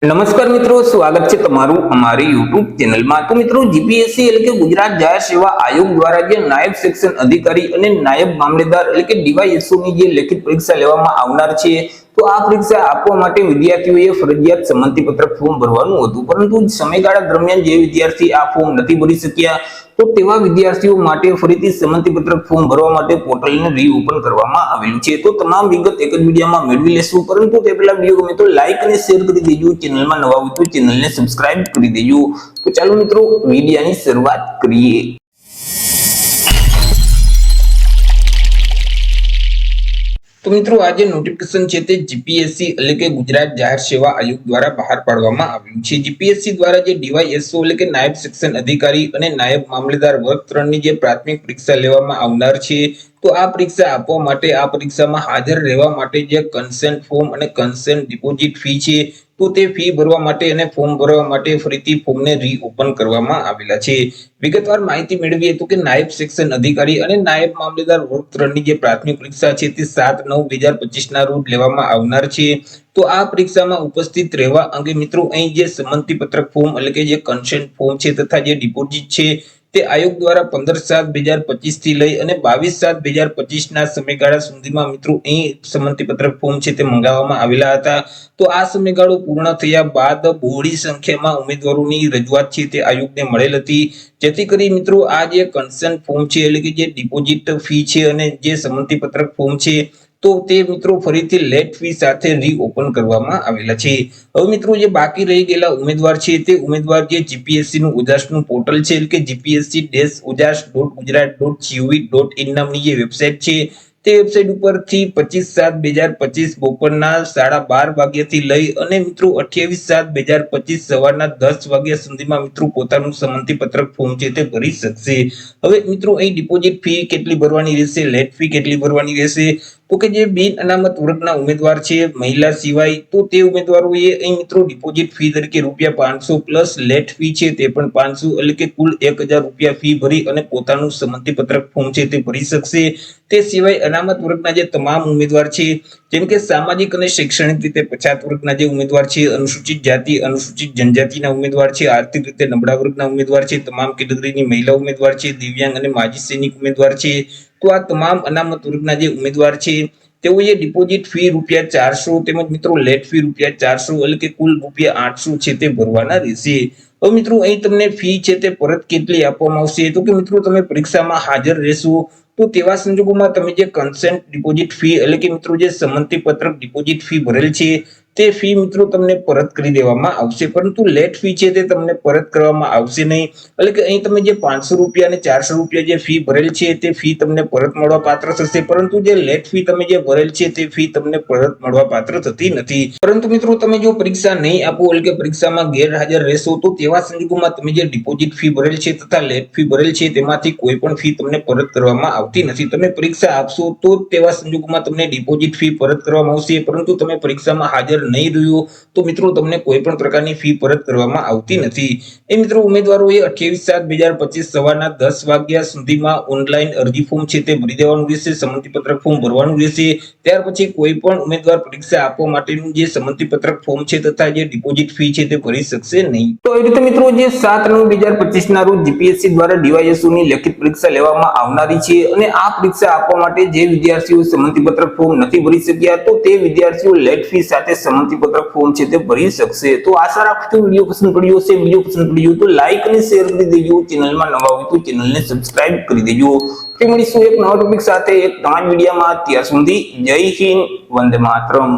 નમસ્કાર મિત્રો, સ્વાગત છે તમારું અમારી YouTube ચેનલમાં। તો મિત્રો, જીપીએસસી એટલે કે ગુજરાત જાહેર સેવા આયોગ દ્વારા જે નાયબ સેક્શન અધિકારી અને નાયબ મામલેદાર એટલે કે ડીવાયએસઓ ની જે લેખિત પરીક્ષા લેવામાં આવનાર છે, તો આ પરીક્ષા આપવા માટે વિદ્યાર્થીઓએ ફરજિયાત સંમતિ પત્રક ફોર્મ ભરવાનું હતું, પરંતુ સમયગાળા દરમિયાન જે વિદ્યાર્થી આ ફોર્મ નથી ભરી શક્યા, તો તેવા વિદ્યાર્થીઓ માટે ફરીથી સંમતિ પત્રક ફોર્મ ભરવા માટે પોર્ટલને રીઓપન કરવામાં આવેલું છે। તો તમામ વિગત એક જ વિડીયોમાં મેળવી લેશું, પરંતુ તે પહેલા વિડીયો ગમે તો લાઈક અને શેર કરી દેજો, ચેનલમાં નવા હોય તો ચેનલને સબસ્ક્રાઇબ કરી દેજો। તો ચાલો મિત્રો, વિડીયોની શરૂઆત કરીએ। તો મિત્રો, આ જે નોટિફિકેશન છે તે જીપીએસસી એટલે કે ગુજરાત જાહેર સેવા આયોગ દ્વારા બહાર પાડવામાં આવ્યું છે। જીપીએસસી દ્વારા જે ડીવાયએસઓ એટલે કે નાયબ સેક્શન અધિકારી અને નાયબ મામલેદાર વર્ગ 3 ની જે પ્રાથમિક પરીક્ષા લેવામાં આવનાર છે, તો આ પરીક્ષા આપવા માટે આ પરીક્ષામાં હાજર રહેવા માટે જે કન્સેન્ટ ફોર્મ અને કન્સેન્ટ ડિપોઝિટ ફી છે, તો તે ફી ભરવા માટે અને ફોર્મ ભરવા માટે ફરીથી ફોર્મને રીઓપન કરવામાં આવેલા છે। વિગતવાર માહિતી મેળવીએ તો કે નાયબ સેક્શન અધિકારી અને નાયબ મામલેદાર વર્ગ 3 ની જે પ્રાથમિક પરીક્ષા છે તે 7/9/2025 ના રોજ લેવામાં આવનાર છે। તો આ પરીક્ષામાં ઉપસ્થિત રહેવા અંગે મિત્રો અહીં જે સંમતિ પત્રક ફોર્મ એટલે કે જે કન્સેન્ટ ફોર્મ છે તથા જે ડિપોઝિટ છે તે આયોગ દ્વારા 15/7/2025 થી લઈ અને 22/7/2025 ના સમયગાળા સુધીમાં મિત્રો અહીં સંમતિ પત્રક ફોર્મ છે તે મંગાવવામાં આવેલા હતા। તો આ સમયગાળો પૂર્ણ થયા બાદ બહોળી સંખ્યામાં ઉમેદવારોની રજૂઆત છે તે આયોગને મળેલ હતી, જેથી કરી મિત્રો આ જે કન્સેન્ટ ફોર્મ છે એટલે કે જે ડિપોઝિટ ફી છે અને જે સંમતિ પત્રક ફોર્મ છે, તો તે મિત્રો ફરીથી લેટ ફી સાથે રીઓપન કરવામાં આવેલા છે। હવે મિત્રો, જે બાકી રહી ગયેલા ઉમેદવાર છે તે ઉમેદવાર જે જીપીએસસી નું ઉજાસનું પોર્ટલ છે એટલે કે gpsc-ujas.gujarat.gov.in નામની જે વેબસાઇટ છે, તે વેબસાઇટ ઉપરથી 25/7/2025 બપોરના 12:30 વાગ્યાથી લઈ અને મિત્રો 28/7/2025 સવારના 10 વાગ્યા સુધીમાં મિત્રો પોતાનું સંમતિ પત્રક ફોર્મ છે તે ભરી શકશે। હવે મિત્રો, અહીં ડિપોઝિટ ફી કેટલી ભરવાની રહેશે, લેટ ફી કેટલી ભરવાની રહેશે, તો કે જે બિન અનામત વર્ગના ઉમેદવાર છે મહિલા સિવાય, તો તે ઉમેદવારોએ અહીં મિત્રો ડિપોઝિટ ફી તરીકે ₹500 પ્લસ લેટ ફી છે તે પણ 500 એટલે કે કુલ ₹1000 ફી ભરી અને પોતાનું સંમતિ પત્રક ફોર્મ છે તે ભરી શકશે। તે સિવાય અનામત વર્ગના જે તમામ ઉમેદવાર છે, જેમ કે સામાજિક અને શૈક્ષણિક રીતે પછાત વર્ગના જે ઉમેદવાર છે, અનુસૂચિત જાતિ અનુસૂચિત જનજાતિના ઉમેદવાર છે, આર્થિક રીતે નબળા વર્ગના ઉમેદવાર છે, તમામ કેટેગરીની મહિલા ઉમેદવાર છે, દિવ્યાંગ અને માજી સૈનિક ઉમેદવાર છે, તો આ તમામ અનામત વર્ગના જે ઉમેદવાર છે તેઓએ ડિપોઝિટ ફી ₹400 તેમજ મિત્રો લેટ ફી ₹400 એટલે કે કુલ ₹800 છે તે ભરવાના રહેશે। હવે મિત્રો, અહીં તમને ફી છે તે પરત કેટલી આપવામાં આવશે, તો કે મિત્રો તમે પરીક્ષામાં હાજર રહેશો તો તેવા સંજોગોમાં તમે જે કન્સેન્ટ ડિપોઝિટ ફી એટલે કે મિત્રો જે સંમતિ પત્રક ડિપોઝિટ ફી ભરેલ છે તે ફી મિત્રો તમને પરત કરી દેવામાં આવશે, પરંતુ લેટ ફી છે તે તમને પરત કરવામાં આવશે નહીં। એટલે કે અહીં તમે જે ₹500 અને ₹400 જે ફી ભરેલ છે તે ફી તમને પરત મળવા પાત્ર થશે, પરંતુ જે લેટ ફી તમે જે ભરેલ છે તે ફી તમને પરત મળવા પાત્ર થતી નથી। પરંતુ મિત્રો, તમે જો પરીક્ષા નહીં આપો એટલે કે પરીક્ષામાં ગેરહાજર રહેશો તો તેવા સંજોગોમાં તમે જે ડિપોઝિટ ફી ભરેલ છે તથા લેટ ફી ભરેલ છે તેમાંથી કોઈ પણ ફી તમને પરત કરવામાં આવતી નથી। તમે પરીક્ષા આપશો તો તેવા સંજોગોમાં તમને ડિપોઝિટ ફી પરત કરવામાં આવશે, પરંતુ તમે પરીક્ષામાં હાજર નહીં રહ્યો તો મિત્રો તમને કોઈ પણ પ્રકારની ફી પરત કરવામાં આવતી નથી। એ મિત્રો, ઉમેદવારોએ 28/7/2025 સવારના 10 વાગ્યા સુધીમાં ઓનલાઈન અરજી ફોર્મ છે તે ભરી દેવાનું રહેશે, સંમતિ પત્રક ફોર્મ ભરવાનું રહેશે। ત્યાર પછી કોઈ પણ ઉમેદવાર પરીક્ષા આપવા માટેનું જે સંમતિ પત્રક ફોર્મ છે તથા જે ડિપોઝિટ ફી છે તે ભરી શકશે નહીં। તો એ રીતે મિત્રો, જે 7/9/2025 ના રોજ જીપીએસસી દ્વારા ડીવાયએસઓ ની લેખિત પરીક્ષા લેવામાં આવનારી છે અને આ પરીક્ષા આપવા માટે જે વિદ્યાર્થીઓ સંમતિ પત્રક ફોર્મ નથી ભરી શક્યા, તો તે વિદ્યાર્થીઓ લેટ ફી સાથે સંમતિ પત્રક ફોર્મ છે તે ભરી શકશે। તો આશા રાખું છું વિડીયો પસંદ પડ્યો હશે। વિડીયો પસંદ પડ્યો તો લાઈક અને શેર કરી દેજો, ચેનલમાં નવા હોય તો ચેનલને સબસ્ક્રાઇબ કરી દેજો। ફરી મળીશું એક નવા ટોપિક સાથે એક નવા વિડીયોમાં। ત્યાર સુધી જય હિન્દ, વંદે માતરમ।